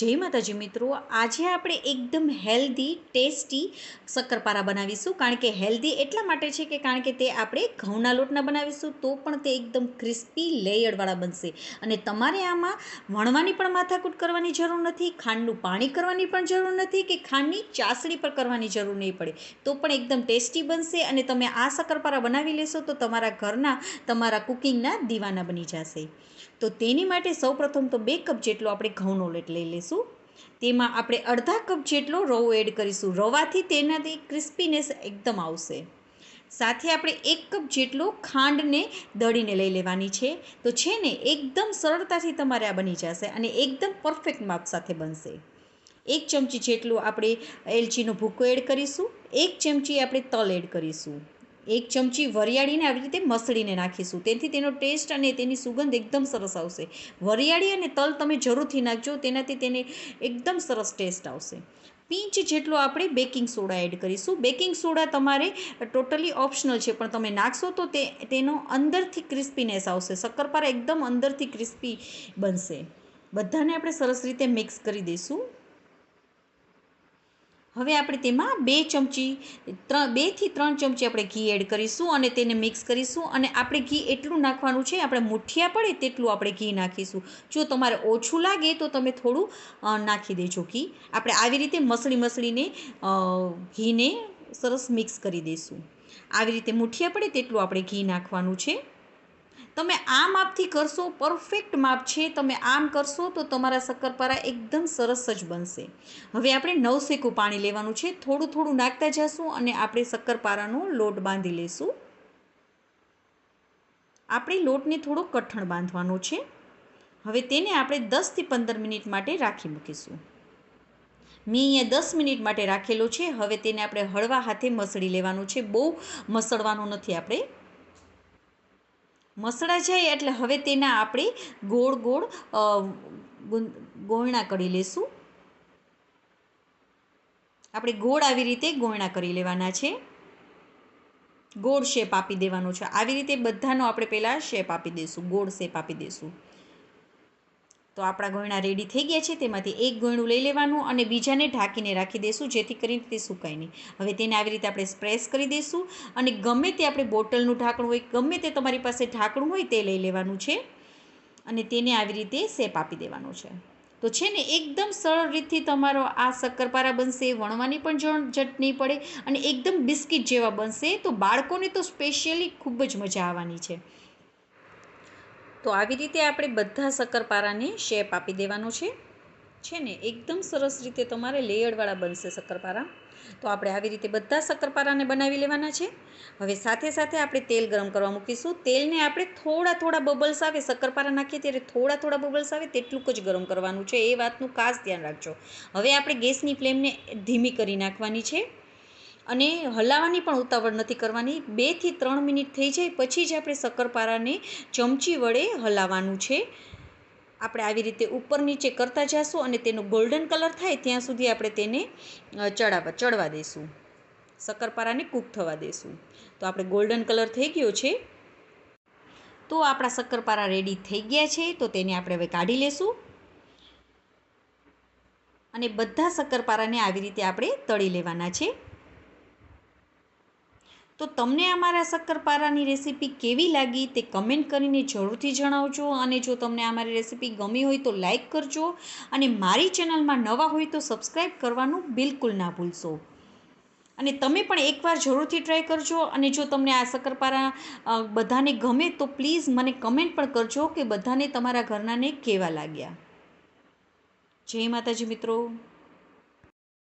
જય માતાજી મિત્રો, આજે આપણે એકદમ હેલ્ધી ટેસ્ટી શક્કરપારા બનાવીશું. કારણ કે હેલ્ધી એટલા માટે છે કે કારણ કે તે આપણે ઘઉંના લોટના બનાવીશું તો પણ તે એકદમ ક્રિસ્પી લેયરવાળા બનશે. અને તમારે આમાં વણવાની પણ માથાકૂટ કરવાની જરૂર નથી, ખાંડનું પાણી કરવાની પણ જરૂર નથી, કે ખાંડની ચાસણી પર કરવાની જરૂર નહીં પડે, તો પણ એકદમ ટેસ્ટી બનશે. અને તમે આ શક્કરપારા બનાવી લેશો તો તમારા ઘરના તમારા કુકિંગના દીવાના બની જશે. તો તેની માટે સૌપ્રથમ તો 2 કપ જેટલો આપણે ઘઉંનો લોટ લઈ લઈશું. તેમાં આપણે અડધા કપ જેટલો રવો એડ કરીશું. રવાથી તેનાથી ક્રિસ્પીનેસ એકદમ આવશે. સાથે આપણે 1 કપ જેટલો ખાંડને દળીને લઈ લેવાની છે. તો છે ને એકદમ સરળતાથી તમારે આ બની જશે અને એકદમ પરફેક્ટ માપ સાથે બનશે. 1 ચમચી જેટલું આપણે એલચીનો ભૂકો એડ કરીશું. 1 ચમચી આપણે તલ એડ કરીશું. 1 ચમચી વરિયાળીને આવી રીતે મસળીને નાખીશું. તેથી તેનો ટેસ્ટ અને તેની સુગંધ એકદમ સરસ આવશે. વરિયાળી અને તલ તમે જરૂરથી નાખજો, તેનાથી તેને એકદમ સરસ ટેસ્ટ આવશે. પિંચ જેટલો આપણે બેકિંગ સોડા એડ કરીશું. બેકિંગ સોડા તમારે ટોટલી ઓપ્શનલ છે, પણ તમે નાખશો તો તેનો અંદરથી ક્રિસ્પીનેસ આવશે. શક્કરપારા એકદમ અંદરથી ક્રિસ્પી બનશે. બધાને આપણે સરસ રીતે મિક્સ કરી દઈશું. હવે આપણે તેમાં 2 થી 3 ચમચી આપણે ઘી એડ કરીશું અને તેને મિક્સ કરીશું. અને આપણે ઘી એટલું નાખવાનું છે, આપણે મુઠિયા પડે તેટલું આપણે ઘી નાખીશું. જો તમારે ઓછું લાગે તો તમે થોડું નાખી દેજો ઘી. આપણે આવી રીતે મસળીને ઘીને સરસ મિક્સ કરી દઈશું. આવી રીતે મુઠિયા પડે તેટલું આપણે ઘી નાખવાનું છે. તમે આ માપથી કરશો, પરફેક્ટ માપ છે. તમે આમ કરશો તો તમારા શક્કરપારા એકદમ સરસ જ બનશે. હવે આપણે નવશેકું પાણી લેવાનું છે. થોડું થોડું નાખતા જશું અને આપણે શક્કરપારાનો લોટ બાંધી લઈશું. આપણે લોટને થોડો કઠણ બાંધવાનો છે. હવે તેને આપણે 10 થી 15 મિનિટ માટે રાખી મૂકીશું. મેં અહીંયા 10 મિનિટ માટે રાખેલો છે. હવે તેને આપણે હળવા હાથે મસળી લેવાનું છે. બહુ મસળવાનું નથી. આપણે મસળા જાય એટલે હવે તેના આપણે ગોળ ગોળ ગોળણા કરી લઈશું. આપણે ગોળ આવી રીતે ગોળણા કરી લેવાના છે. ગોળ શેપ આપી દેવાનો છે. આવી રીતે બધાનો આપણે પહેલાં શેપ આપી દઈશું, ગોળ શેપ આપી દઈશું. તો આપણા ગોળણા રેડી થઈ ગયા છે. તેમાંથી એક ગોળણું લઈ લેવાનું અને બીજાને ઢાંકીને રાખી દઈશું, જેથી કરીને તે સુકાય નહીં. હવે તેને આવી રીતે આપણે પ્રેસ કરી દઈશું અને ગમે તે આપણે બોટલનું ઢાંકણું હોય, ગમે તે તમારી પાસે ઢાંકણું હોય તે લઈ લેવાનું છે અને તેને આવી રીતે શેપ આપી દેવાનો છે. તો છે ને એકદમ સરળ રીતથી તમારો આ શક્કરપારા બનશે. વણવાની પણ ઝંઝટ નહીં પડે અને એકદમ બિસ્કિટ જેવા બનશે. તો બાળકોને તો સ્પેશિયલી ખૂબ જ મજા આવવાની છે. તો આવી રીતે આપણે બધા શક્કરપારાને શેપ આપી દેવાનો છે ને એકદમ સરસ રીતે તમારે લેયરવાળા બનશે શક્કરપારા. તો આપણે આવી રીતે બધા શક્કરપારાને બનાવી લેવાના છે. હવે સાથે સાથે આપણે તેલ ગરમ કરવા મૂકીશું. તેલને આપણે થોડા બબલ્સ આવે, શક્કરપારા નાખીએ ત્યારે થોડા બબલ્સ આવે તેટલું જ ગરમ કરવાનું છે. એ વાતનું ખાસ ધ્યાન રાખજો. હવે આપણે ગેસની ફ્લેમને ધીમી કરી નાખવાની છે અને હલાવવાની પણ ઉતાવળ નથી કરવાની. 2 થી 3 મિનિટ થઈ જાય પછી જ આપણે શક્કરપારાને ચમચી વડે હલાવવાનું છે. આપણે આવી રીતે ઉપર નીચે કરતા જઈશું અને તેનો ગોલ્ડન કલર થાય ત્યાં સુધી આપણે તેને ચડવા દઈશું. શક્કરપારાને કૂક થવા દઈશું. તો આપણે ગોલ્ડન કલર થઈ ગયો છે. તો આપણા શક્કરપારા રેડી થઈ ગયા છે. તો તેને આપણે હવે કાઢી લેશું અને બધા શક્કરપારાને આવી રીતે આપણે તળી લેવાના છે. તો તમને અમારા શક્કરપારાની રેસીપી કેવી લાગી તે કમેન્ટ કરીને જરૂરથી જણાવજો. અને જો તમને અમારી રેસીપી ગમી હોય તો લાઈક કરજો અને મારી ચેનલમાં નવા હોય તો સબસ્ક્રાઈબ કરવાનું બિલકુલ ના ભૂલશો. અને તમે પણ એકવાર જરૂરથી ટ્રાય કરજો. અને જો તમને આ શક્કરપારા બધાને ગમે તો પ્લીઝ મને કમેન્ટ પણ કરજો કે બધાને તમારા ઘરનાને કેવા લાગ્યા. જય માતાજી મિત્રો.